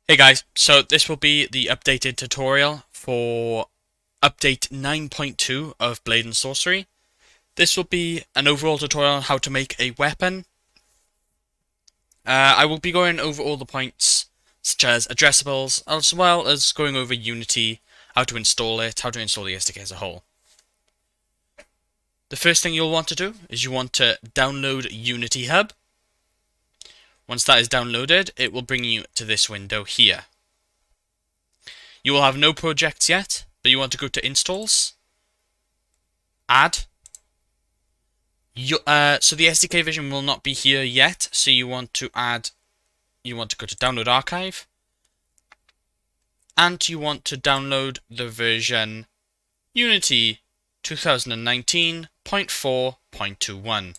Hey guys, so this will be the updated tutorial for update 9.2 of Blade and Sorcery. This will be an overall tutorial on how to make a weapon. I will be going over all the points such as addressables, as well as going over Unity, how to install it, how to install the SDK as a whole. The first thing you'll want to do is you want to download Unity Hub. Once that is downloaded, it will bring you to this window here. You will have no projects yet, but you want to go to Installs, Add. So the SDK version will not be here yet, so you want to go to Download Archive, and you want to download the version Unity 2019.4.21.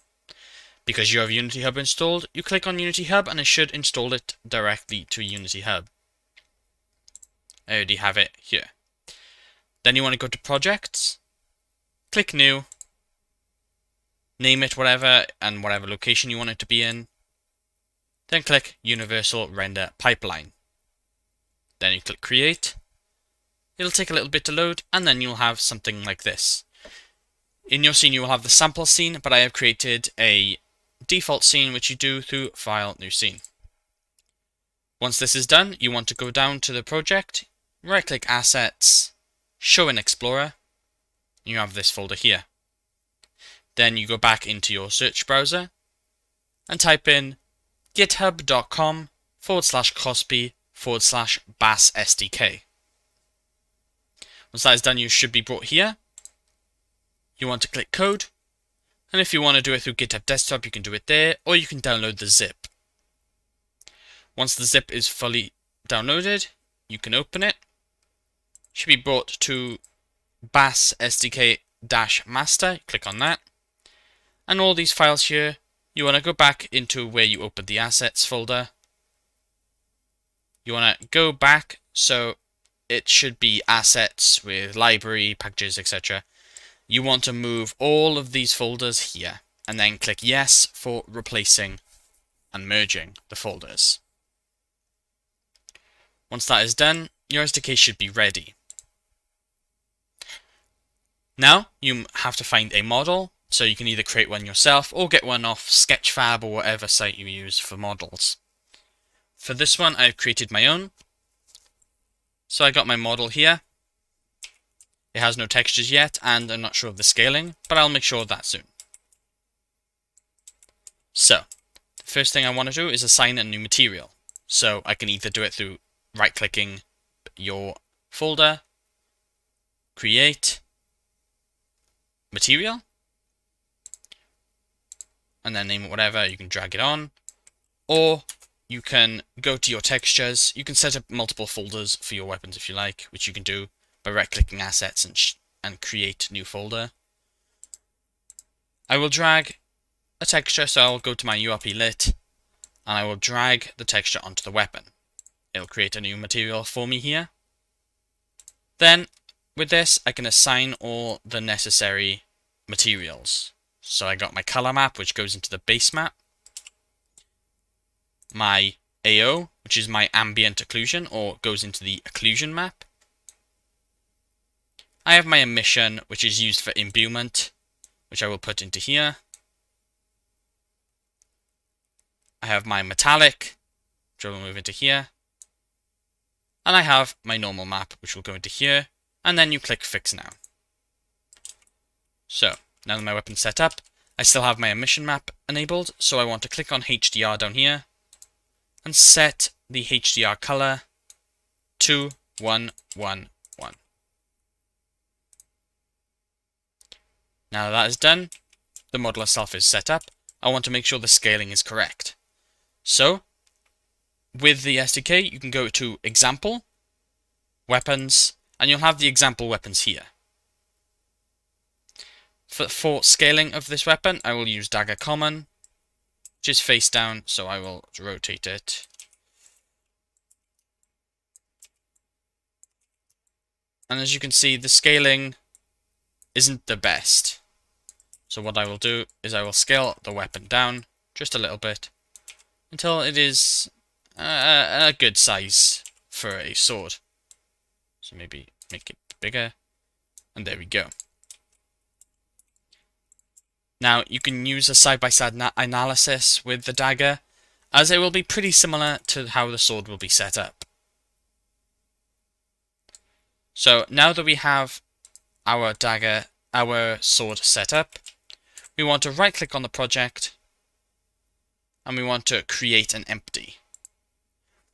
Because you have Unity Hub installed, you click on Unity Hub and it should install it directly to Unity Hub. I already have it here. Then you want to go to Projects, click New, name it whatever and whatever location you want it to be in. Then click Universal Render Pipeline. Then you click Create. It'll take a little bit to load and then you'll have something like this. In your scene you will have the sample scene, but I have created a default scene which you do through File, New Scene. Once this is done, you want to go down to the project, right click Assets, Show in Explorer. You have this folder here. Then you go back into your search browser and type in github.com/cosby/bass SDK. Once that is done, you should be brought here. You want to click Code, and if you want to do it through GitHub Desktop, you can do it there, or you can download the zip. Once the zip is fully downloaded, you can open it. It should be brought to bass SDK-master. Click on that. And all these files here, you want to go back into where you opened the assets folder. You want to go back, so it should be assets with library, packages, etc. You want to move all of these folders here, and then click Yes for replacing and merging the folders. Once that is done, your SDK should be ready. Now, you have to find a model, so you can either create one yourself or get one off Sketchfab or whatever site you use for models. For this one, I've created my own. So I got my model here. It has no textures yet, and I'm not sure of the scaling, but I'll make sure of that soon. So, the first thing I want to do is assign a new material. So I can either do it through right-clicking your folder, create, material, and then name it whatever, you can drag it on, or you can go to your textures. You can set up multiple folders for your weapons if you like, which you can do by right-clicking assets and create new folder. I will drag a texture, so I'll go to my URP lit, and I will drag the texture onto the weapon. It'll create a new material for me here. Then, with this, I can assign all the necessary materials. So I got my color map, which goes into the base map. My AO, which is my ambient occlusion, or goes into the occlusion map. I have my emission, which is used for imbuement, which I will put into here. I have my metallic, which I will move into here. And I have my normal map, which will go into here. And then you click Fix Now. So, now that my weapon's set up, I still have my emission map enabled, so I want to click on HDR down here and set the HDR color to 111. Now that is done, the model itself is set up. I want to make sure the scaling is correct. So, with the SDK, you can go to Example, Weapons, and you'll have the example weapons here. For scaling of this weapon, I will use Dagger Common, which is face down, so I will rotate it. And as you can see, the scaling isn't the best. So what I will do is I will scale the weapon down just a little bit until it is a good size for a sword. So maybe make it bigger, and there we go. Now you can use a side-by-side analysis with the dagger, as it will be pretty similar to how the sword will be set up. So now that we have our sword set up, we want to right click on the project and we want to create an empty.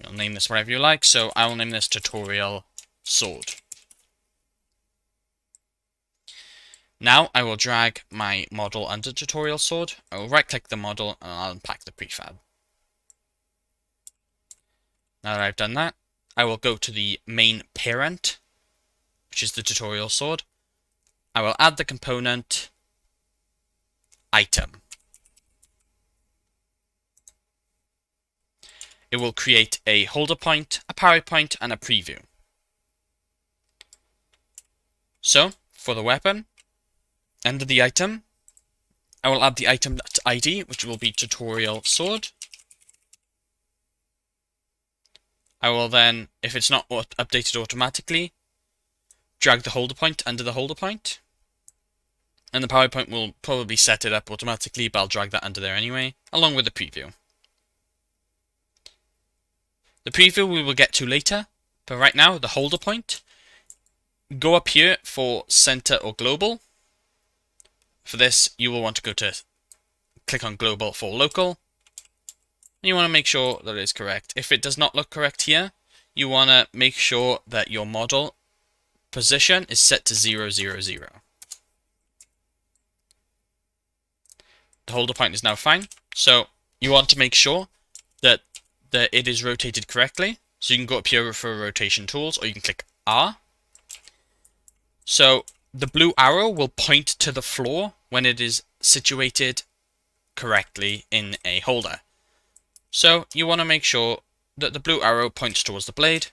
You'll name this whatever you like, so I will name this tutorial sword. Now I will drag my model under tutorial sword. I will right click the model and I'll unpack the prefab. Now that I've done that, I will go to the main parent, which is the tutorial sword. I will add the component item. It will create a holder point, a parry point, and a preview. So, for the weapon, under the item, I will add the item ID, which will be tutorial sword. I will then, if it's not updated automatically, drag the holder point under the holder point. And the parry point will probably set it up automatically, but I'll drag that under there anyway, along with the preview. The preview we will get to later, but right now, the holder point. Go up here for center or global. For this, you will want to click on global for local. And you want to make sure that it is correct. If it does not look correct here, you want to make sure that your model position is set to 0, 0, 0. The holder point is now fine. So you want to make sure that it is rotated correctly. So you can go up here for rotation tools, or you can click R. So the blue arrow will point to the floor when it is situated correctly in a holder. So you want to make sure that the blue arrow points towards the blade,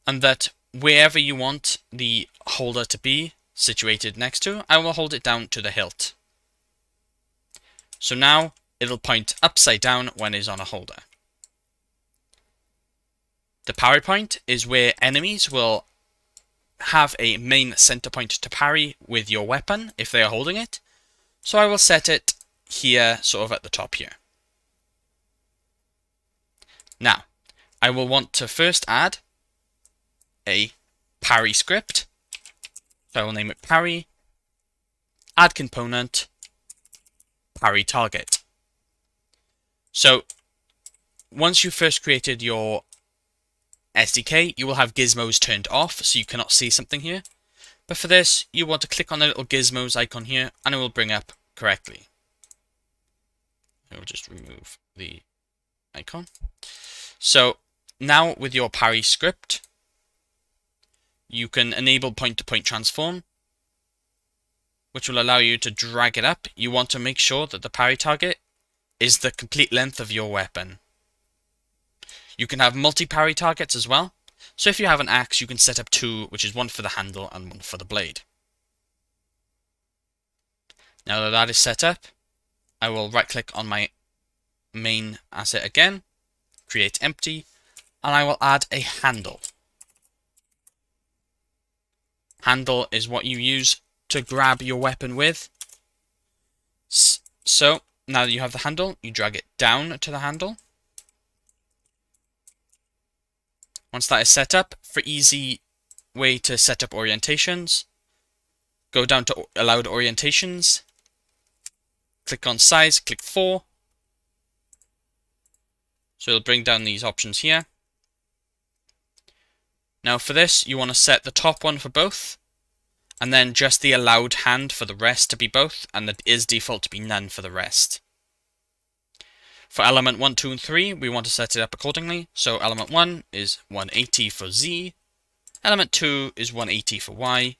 and that wherever you want the holder to be situated next to, I will hold it down to the hilt. So now it'll point upside down when it's on a holder. The parry point is where enemies will have a main center point to parry with your weapon if they are holding it. So I will set it here, sort of at the top here. Now, I will want to first add a parry script. So I will name it parry, add component, parry target. So once you first created your SDK, you will have gizmos turned off, so you cannot see something here. But for this, you want to click on the little gizmos icon here, and it will bring up correctly. I will just remove the icon. So now with your parry script, you can enable point-to-point transform, which will allow you to drag it up. You want to make sure that the parry target is the complete length of your weapon. You can have multi-parry targets as well. So if you have an axe, you can set up 2, which is one for the handle and one for the blade. Now that that is set up, I will right-click on my main asset again, create empty, and I will add a handle. Handle is what you use to grab your weapon with. So now that you have the handle, you drag it down to the handle. Once that is set up, for easy way to set up orientations, go down to allowed orientations, click on size, click 4. So it'll bring down these options here. Now for this, you want to set the top one for both, and then just the allowed hand for the rest to be both, and the is default to be none for the rest. For element 1, 2, and 3, we want to set it up accordingly. So element 1 is 180 for Z, element 2 is 180 for Y,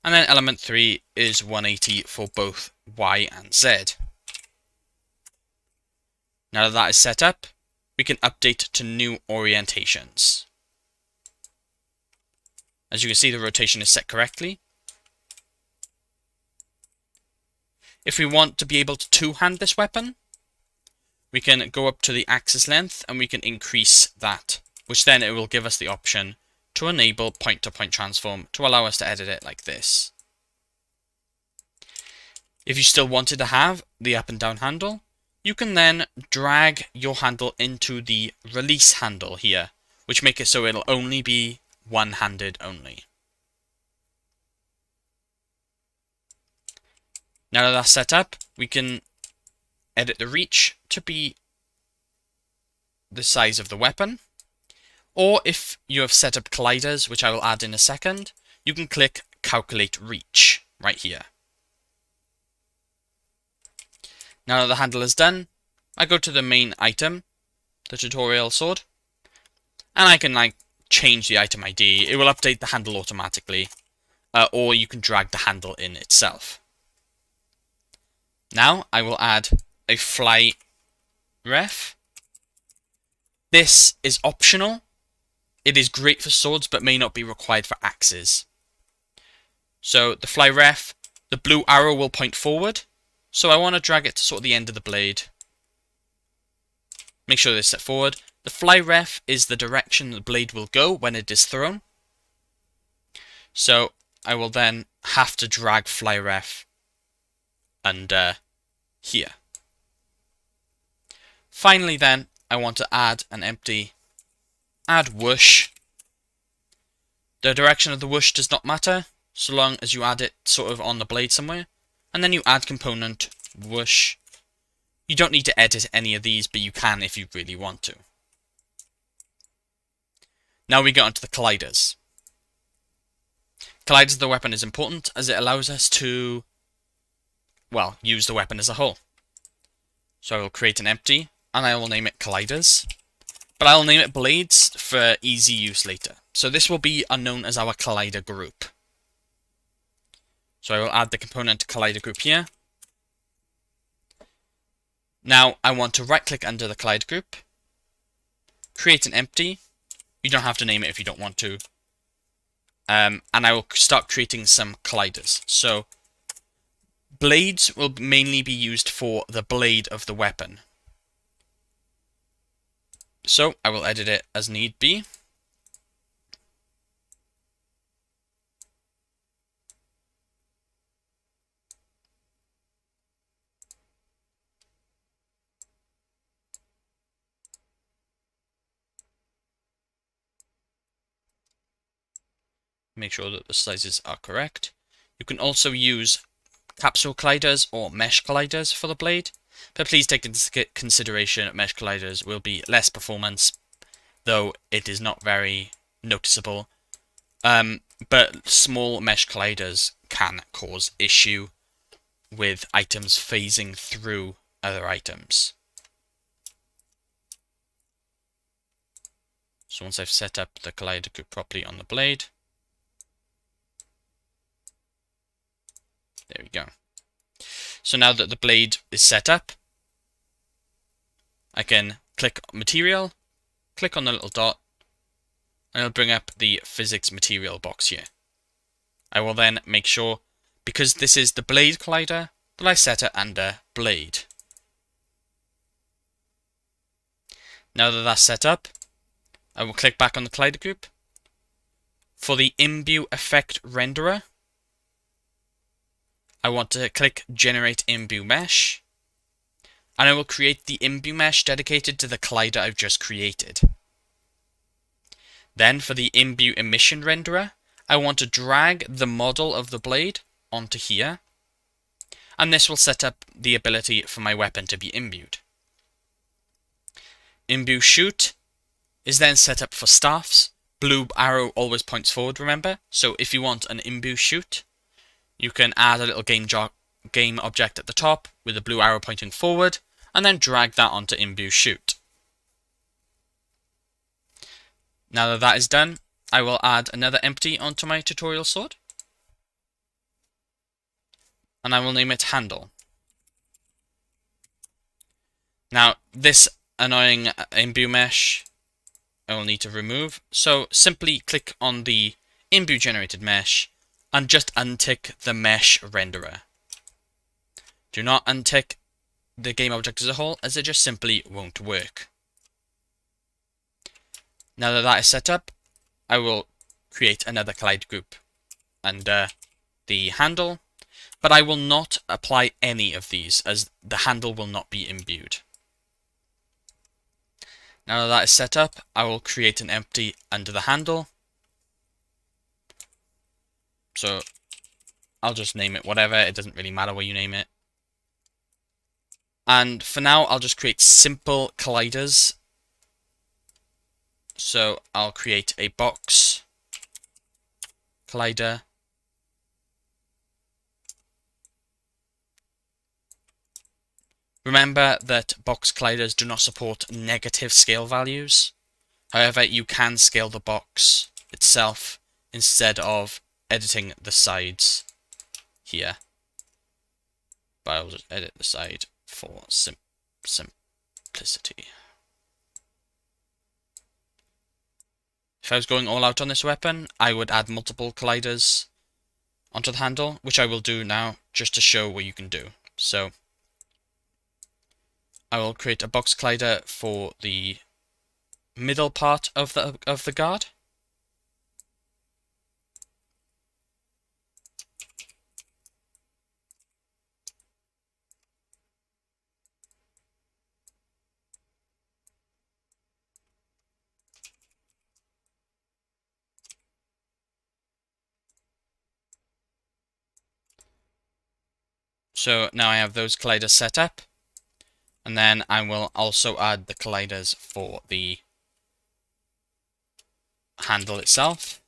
and then element 3 is 180 for both Y and Z. Now that that is set up, we can update to new orientations. As you can see, the rotation is set correctly. If we want to be able to two-hand this weapon, we can go up to the axis length and we can increase that which then it will give us the option to enable point-to-point transform to allow us to edit it like this. If you still wanted to have the up and down handle, you can then drag your handle into the release handle here, which make it so it'll only be one-handed only. Now that that's set up, we can edit the reach to be the size of the weapon. Or if you have set up colliders, which I will add in a second, you can click Calculate Reach right here. Now that the handle is done, I go to the main item, the tutorial sword, and I can change the item ID. It will update the handle automatically, or you can drag the handle in itself. Now I will add a fly ref. This is optional. It is great for swords, but may not be required for axes. So the fly ref, the blue arrow will point forward. So I want to drag it to sort of the end of the blade. Make sure it's set forward. The fly ref is the direction the blade will go when it is thrown. So I will then have to drag fly ref under here. Finally then, I want to add an empty add whoosh. The direction of the whoosh does not matter, so long as you add it sort of on the blade somewhere. And then you add component whoosh. You don't need to edit any of these, but you can if you really want to. Now we get onto the colliders. Colliders of the weapon is important as it allows us to, well, use the weapon as a whole. So I will create an empty and I will name it colliders. But I will name it blades for easy use later. So this will be known as our collider group. So I will add the component collider group here. Now I want to right click under the collider group, create an empty. You don't have to name it if you don't want to. And I will start creating some colliders. So blades will mainly be used for the blade of the weapon. So I will edit it as need be. Make sure that the sizes are correct. You can also use capsule colliders or mesh colliders for the blade, but please take into consideration that mesh colliders will be less performance, though it is not very noticeable. But small mesh colliders can cause issue with items phasing through other items. So once I've set up the collider group properly on the blade, there we go. So now that the blade is set up, I can click material, click on the little dot, and it'll bring up the physics material box here. I will then make sure, because this is the blade collider, that I set it under blade. Now that that's set up, I will click back on the collider group. For the imbue effect renderer, I want to click Generate Imbue Mesh, and I will create the imbue mesh dedicated to the collider I've just created. Then for the imbue emission renderer, I want to drag the model of the blade onto here, and this will set up the ability for my weapon to be imbued. Imbue shoot is then set up for staffs. Blue arrow always points forward, remember? So if you want an imbue shoot, you can add a little game object at the top with the blue arrow pointing forward, and then drag that onto imbue shoot. Now that that is done, I will add another empty onto my tutorial sword, and I will name it handle. Now this annoying imbue mesh I will need to remove, so simply click on the imbue generated mesh and just untick the mesh renderer. Do not untick the game object as a whole, as it just simply won't work. Now that that is set up, I will create another collide group under the handle, but I will not apply any of these as the handle will not be imbued. Now that that is set up, I will create an empty under the handle. So I'll just name it whatever, it doesn't really matter what you name it. And for now, I'll just create simple colliders. So I'll create a box collider. Remember that box colliders do not support negative scale values. However, you can scale the box itself instead of editing the sides here. But I'll just edit the side for simplicity. If I was going all out on this weapon, I would add multiple colliders onto the handle, which I will do now just to show what you can do. So I will create a box collider for the middle part of the guard. So now I have those colliders set up, and then I will also add the colliders for the handle itself.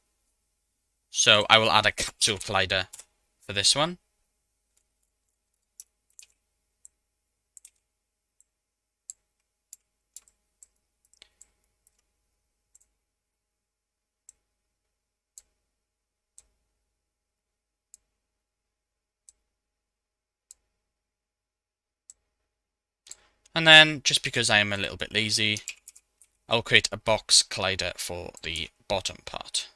So I will add a capsule collider for this one. And then, just because I am a little bit lazy, I'll create a box collider for the bottom part.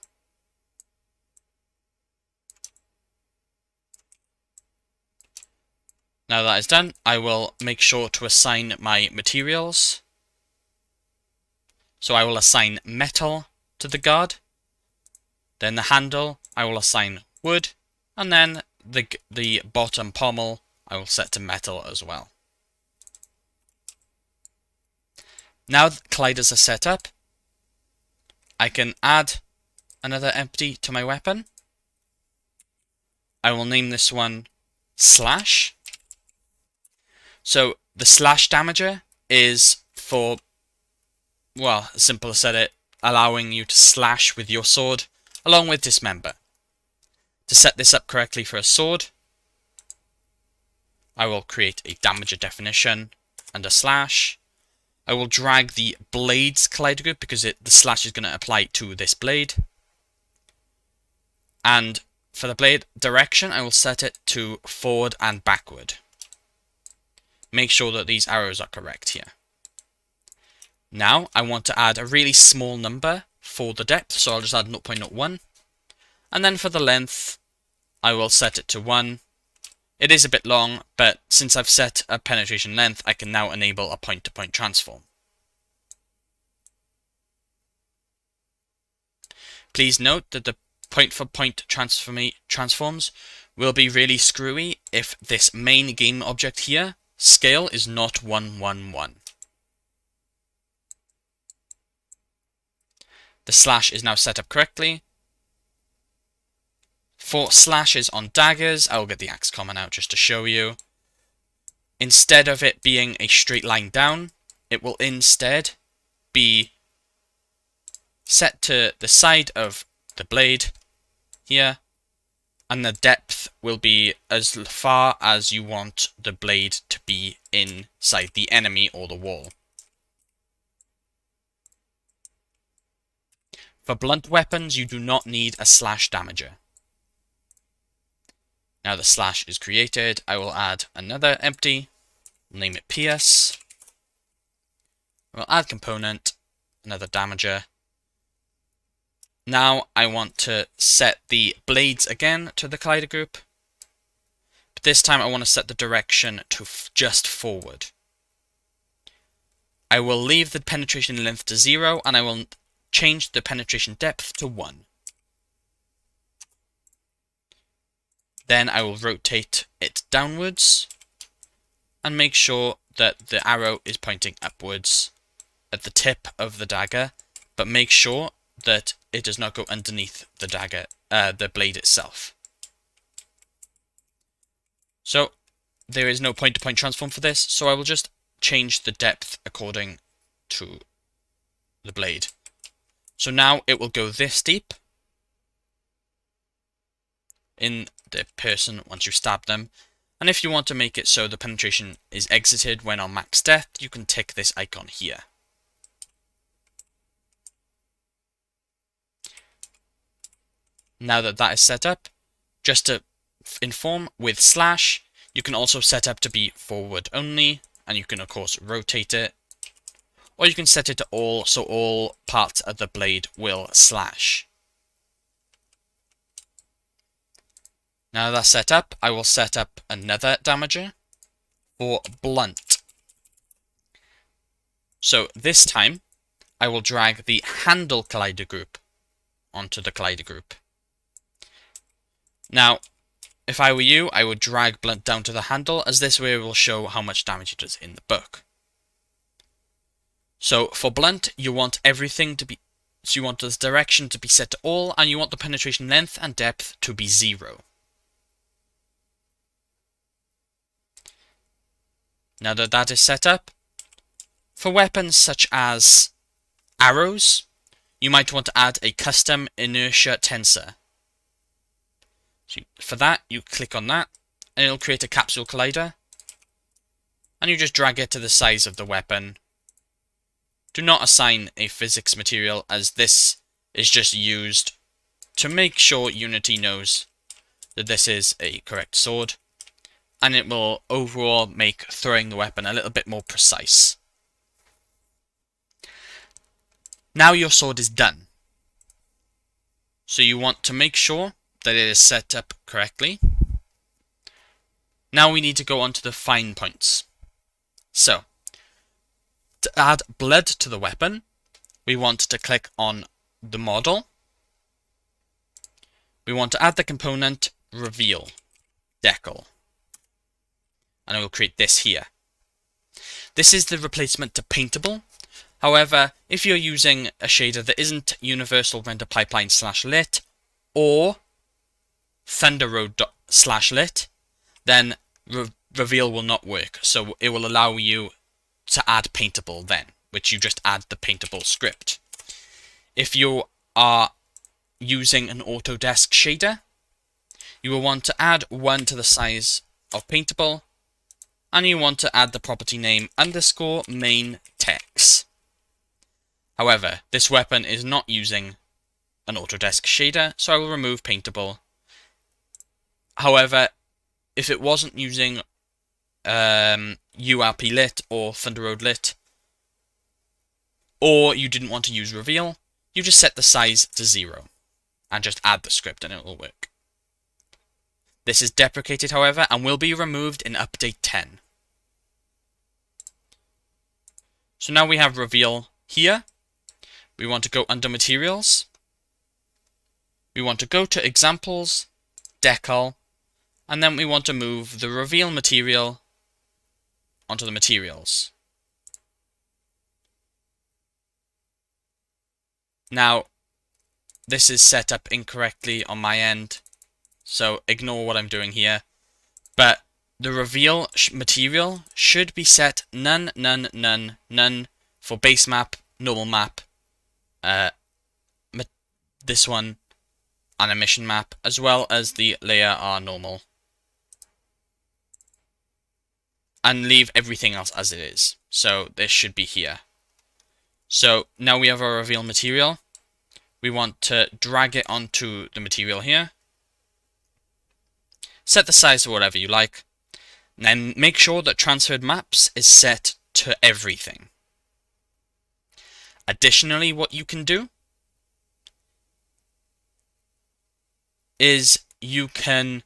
Now that is done, I will make sure to assign my materials. So I will assign metal to the guard. Then the handle, I will assign wood. And then the bottom pommel, I will set to metal as well. Now that colliders are set up, I can add another empty to my weapon. I will name this one slash. So the slash damager is for, well, as simple as said it, allowing you to slash with your sword along with dismember. To set this up correctly for a sword, I will create a damager definition under slash. I will drag the blades collider group because the slash is going to apply to this blade. And for the blade direction, I will set it to forward and backward. Make sure that these arrows are correct here. Now I want to add a really small number for the depth, so I'll just add 0.01. And then for the length, I will set it to 1. It is a bit long, but since I've set a penetration length, I can now enable a point-to-point transform. Please note that the point-for-point transforms will be really screwy if this main game object here, scale, is not 111. The slash is now set up correctly. For slashes on daggers, I will get the axe common out just to show you. Instead of it being a straight line down, it will instead be set to the side of the blade here, and the depth will be as far as you want the blade to be inside the enemy or the wall. For blunt weapons, you do not need a slash damager. Now the slash is created, I will add another empty, name it PS. We'll add component, another damager. Now I want to set the blades again to the collider group, but this time I want to set the direction to just forward. I will leave the penetration length to 0, and I will change the penetration depth to 1. Then I will rotate it downwards and make sure that the arrow is pointing upwards at the tip of the dagger, but make sure that it does not go underneath the dagger, the blade itself. So there is no point-to-point transform for this, so I will just change the depth according to the blade. So now it will go this deep in the person once you stab them. And if you want to make it so the penetration is exited when on max depth, you can tick this icon here. Now that that is set up, just to inform, with slash, you can also set up to be forward only, and you can of course rotate it, or you can set it to all, so all parts of the blade will slash. Now that's set up, I will set up another damager for blunt. So this time, I will drag the handle collider group onto the collider group. Now, if I were you, I would drag blunt down to the handle, as this way it will show how much damage it does in the book. So for blunt, you want everything to be, so you want this direction to be set to all, and you want the penetration length and depth to be 0. Now that that is set up, for weapons such as arrows, you might want to add a custom inertia tensor. So for that, you click on that, and it'll create a capsule collider, and you just drag it to the size of the weapon. Do not assign a physics material, as this is just used to make sure Unity knows that this is a correct sword, and it will overall make throwing the weapon a little bit more precise. Now your sword is done. So you want to make sure that it is set up correctly. Now we need to go on to the fine points. So, to add blood to the weapon, we want to click on the model. We want to add the component reveal, decal. And I will create this here. This is the replacement to paintable. However, if you're using a shader that isn't universal render pipeline /lit or Thunder Road /lit, then reveal will not work. So it will allow you to add paintable then, which you just add the paintable script. If you are using an Autodesk shader, you will want to add 1 to the size of paintable, and you want to add the property name underscore main text. However, this weapon is not using an Autodesk shader, so I will remove paintable. However, if it wasn't using URP lit or Thunder Road lit, or you didn't want to use reveal, you just set the size to 0 and just add the script and it will work. This is deprecated, however, and will be removed in update 10. So now we have reveal here. We want to go under materials. We want to go to examples, decal, and then we want to move the reveal material onto the materials. Now, this is set up incorrectly on my end, so ignore what I'm doing here. But the reveal material should be set none, none, none, none for base map, normal map, this one, and a mission map, as well as the layer R normal. And leave everything else as it is. So this should be here. So now we have our reveal material. We want to drag it onto the material here. Set the size to whatever you like. And then make sure that transferred maps is set to everything. Additionally, what you can do is you can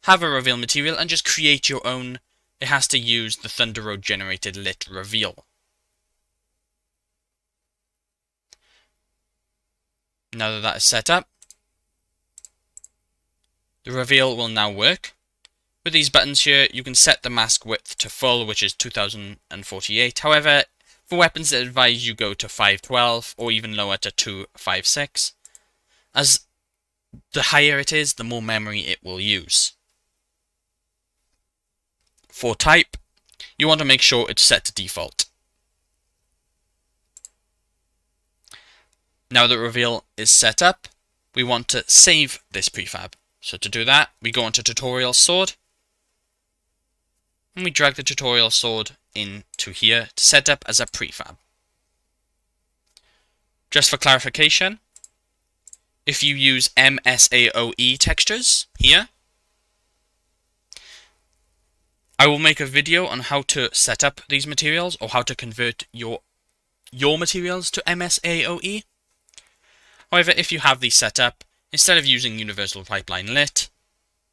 have a reveal material and just create your own. It has to use the Thunder Road generated lit reveal. Now that that is set up, the reveal will now work. With these buttons here, you can set the mask width to full, which is 2048. However, for weapons, I advise you go to 512 or even lower to 256, as the higher it is, the more memory it will use. For type, you want to make sure it's set to default. Now that reveal is set up, we want to save this prefab. So to do that, we go onto tutorial sword, and we drag the tutorial sword into here to set up as a prefab. Just for clarification, if you use MSAOE textures here, I will make a video on how to set up these materials or how to convert your materials to MSAOE. However, if you have these set up, instead of using Universal Pipeline Lit,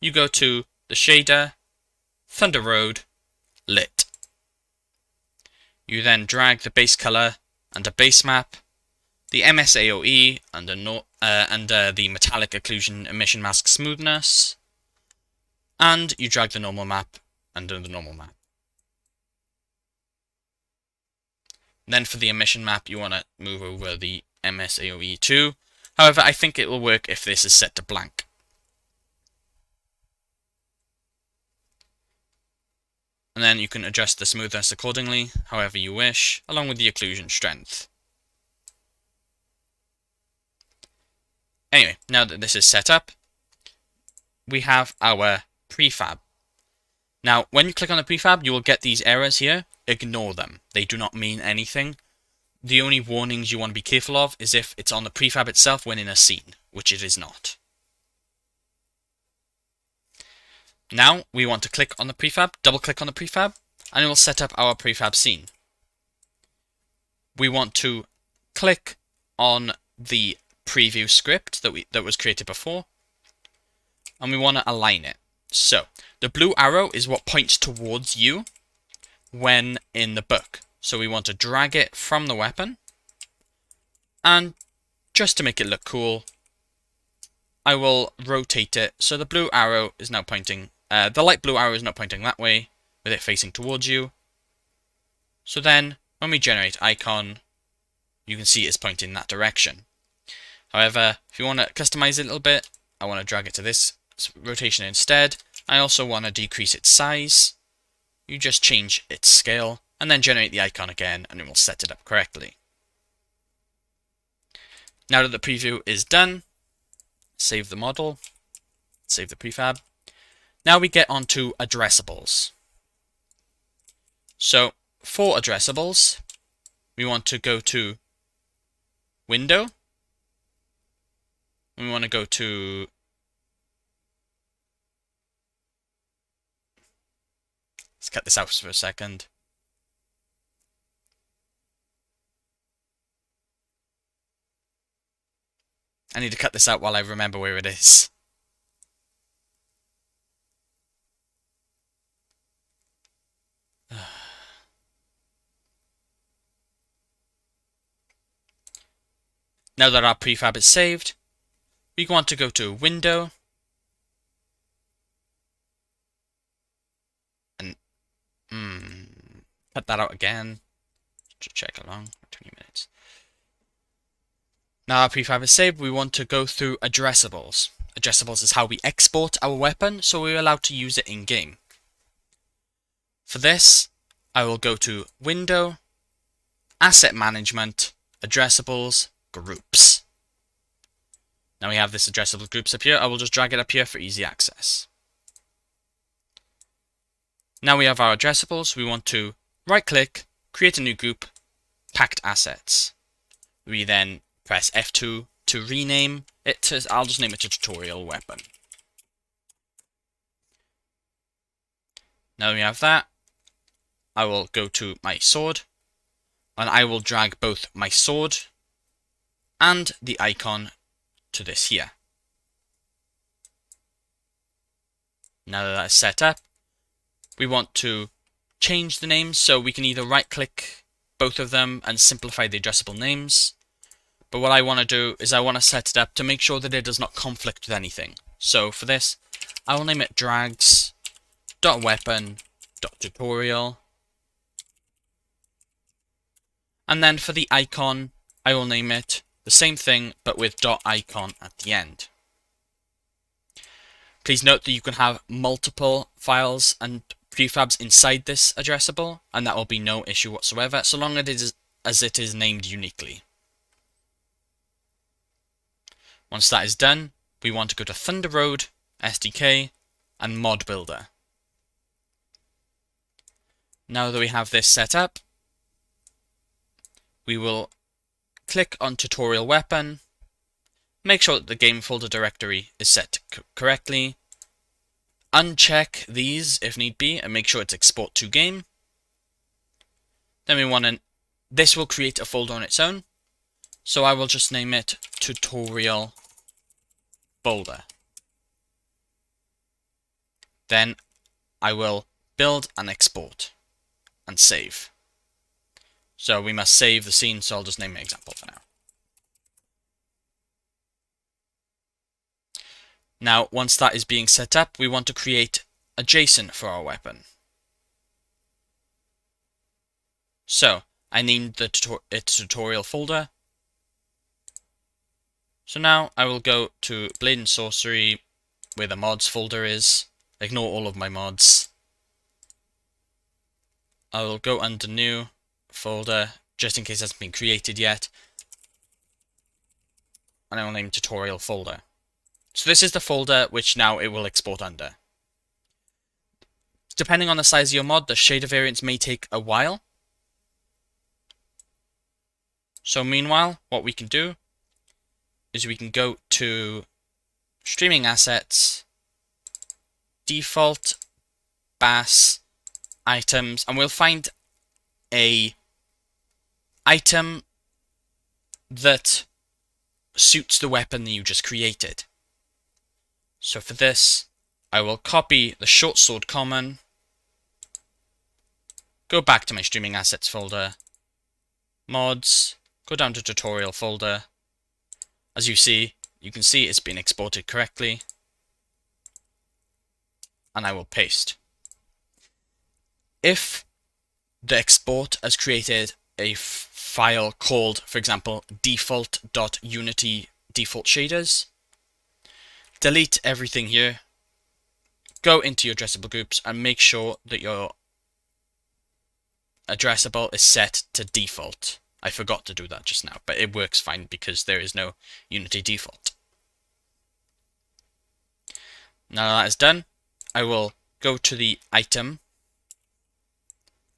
you go to the shader, Thunder Road, Lit. You then drag the base color under base map, the MSAOE under the metallic occlusion emission mask smoothness, and you drag the normal map under the normal map. Then for the emission map, you want to move over the MSAOE too. However, I think it will work if this is set to blank. And then you can adjust the smoothness accordingly, however you wish, along with the occlusion strength. Anyway, now that this is set up, we have our prefab. Now, when you click on the prefab, you will get these errors here. Ignore them. They do not mean anything. The only warnings you want to be careful of is if it's on the prefab itself when in a scene, which it is not. Now, we want to click on the prefab, double click on the prefab, and it will set up our prefab scene. We want to click on the preview script that was created before, and we want to align it. So, the blue arrow is what points towards you when in the book. So we want to drag it from the weapon, and just to make it look cool, I will rotate it so the blue arrow is now pointing, the light blue arrow is now pointing that way, with it facing towards you. So then, when we generate icon, you can see it's pointing in that direction. However, if you want to customize it a little bit, I want to drag it to this rotation instead. I also want to decrease its size. You just change its scale, and then generate the icon again, and it will set it up correctly. Now that the preview is done, save the model, save the prefab. Now we get onto addressables. So, for addressables, we want to go to Window, and we want to go to let's cut this out for a second. I need to cut this out while I remember where it is. Now that our prefab is saved, we want to go to Window, and cut that out again, to check along, 20 minutes. Now our prefab is saved, we want to go through addressables. Addressables is how we export our weapon, so we're allowed to use it in-game. For this, I will go to Window, Asset Management, Addressables, Groups. Now we have this addressable groups up here. I will just drag it up here for easy access. Now we have our addressables. We want to right click, create a new group, packed assets. We then press F2 to rename it to, I'll just name it a tutorial weapon. Now we have that, I will go to my sword, and I will drag both my sword and the icon to this here. Now that that's set up, we want to change the names, so we can either right click both of them and simplify the addressable names, but But what I want to do is I want to set it up to make sure that it does not conflict with anything. So for this, I will name it drags.weapon.tutorial. And then for the icon, I will name it the same thing, but with .icon at the end. Please note that you can have multiple files and prefabs inside this addressable, and that will be no issue whatsoever, so long as it is named uniquely. Once that is done, we want to go to Thunder Road, SDK, and Mod Builder. Now that we have this set up, we will click on Tutorial Weapon, make sure that the game folder directory is set correctly, uncheck these if need be, and make sure it's export to game. Then we want to, this will create a folder on its own, so I will just name it Tutorial Folder. Then I will build and export and save. So we must save the scene, so I'll just name an example for now. Now, once that is being set up, we want to create a JSON for our weapon. So I named its tutorial folder. So now I will go to Blade and Sorcery, where the mods folder is. Ignore all of my mods. I will go under New folder, just in case it hasn't been created yet. And I will name Tutorial Folder. So this is the folder which now it will export under. Depending on the size of your mod, the shader variants may take a while. So meanwhile, what we can do is we can go to Streaming Assets, Default, Bass, Items, and we'll find a item that suits the weapon that you just created. So for this, I will copy the short sword common, go back to my Streaming Assets folder, mods, go down to Tutorial folder. As you can see it's been exported correctly, and I will paste. If the export has created a file called, for example, default.unity default shaders, delete everything here, go into your addressable groups and make sure that your addressable is set to default. I forgot to do that just now, but it works fine because there is no Unity default. Now that is done, I will go to the item.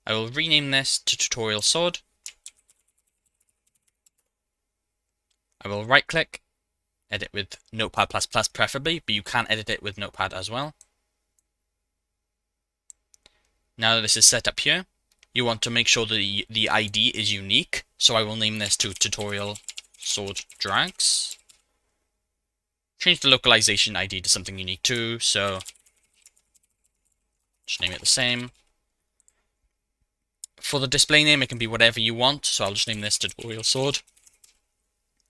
I will rename this to Tutorial Sword. I will right click, edit with Notepad++ preferably, but you can edit it with Notepad as well. Now that this is set up here, you want to make sure that the ID is unique, so I will name this to Tutorial Sword Drags. Change the localization ID to something unique too, so just name it the same. For the display name, it can be whatever you want, so I'll just name this Tutorial Sword,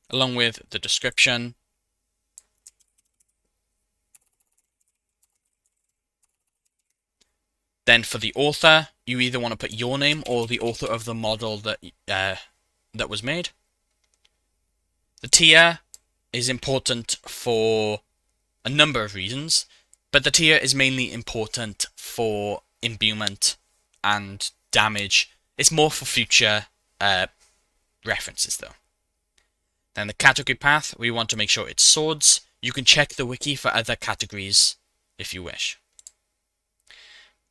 along with the description. Then for the author, you either want to put your name or the author of the model that was made. The tier is important for a number of reasons, but the tier is mainly important for imbuement and damage. It's more for future references though. Then the category path, we want to make sure it's swords. You can check the wiki for other categories if you wish.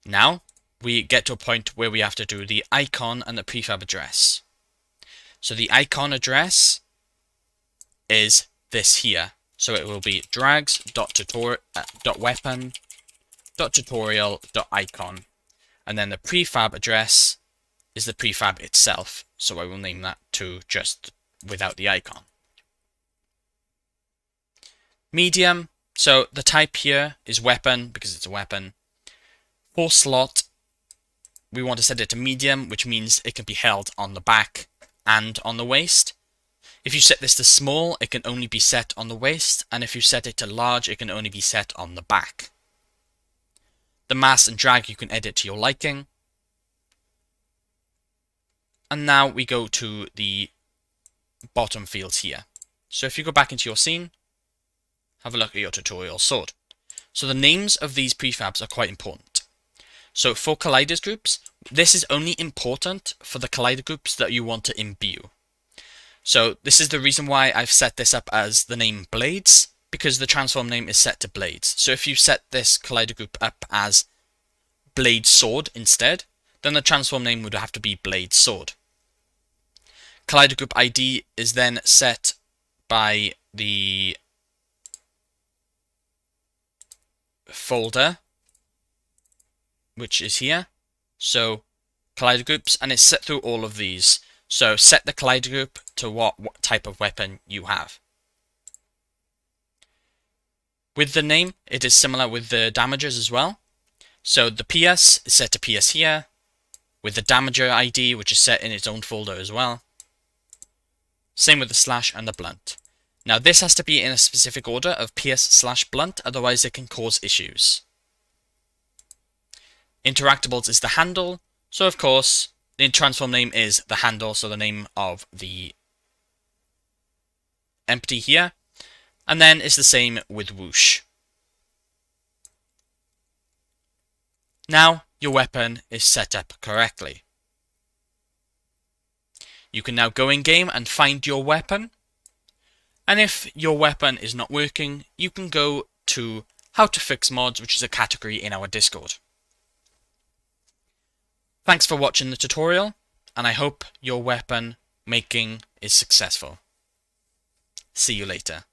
Now we get to a point where we have to do the icon and the prefab address. So the icon address is this here. So it will be drags.weapon.tutorial.icon. And then the prefab address is the prefab itself. So I will name that to just without the icon. Medium. So the type here is weapon because it's a weapon. For slot, we want to set it to medium, which means it can be held on the back and on the waist. If you set this to small, it can only be set on the waist, and if you set it to large, it can only be set on the back. The mass and drag you can edit to your liking. And now we go to the bottom fields here. So if you go back into your scene, have a look at your tutorial sword. So the names of these prefabs are quite important. So for collider groups, this is only important for the collider groups that you want to imbue. So this is the reason why I've set this up as the name blades, because the transform name is set to blades. So if you set this collider group up as blade sword instead, then the transform name would have to be blade sword. Collider group ID is then set by the folder, which is here. So collider groups, and it's set through all of these. So set the collider group to what type of weapon you have. With the name, it is similar with the damages as well. So the PS is set to PS here, with the damager ID, which is set in its own folder as well. Same with the slash and the blunt. Now this has to be in a specific order of PS/blunt, otherwise it can cause issues. Interactables is the handle, so of course the transform name is the handle, so the name of the empty here, and then it's the same with whoosh. Now your weapon is set up correctly. You can now go in game and find your weapon, and if your weapon is not working, you can go to How to Fix Mods, which is a category in our Discord. Thanks for watching the tutorial, and I hope your weapon making is successful. See you later.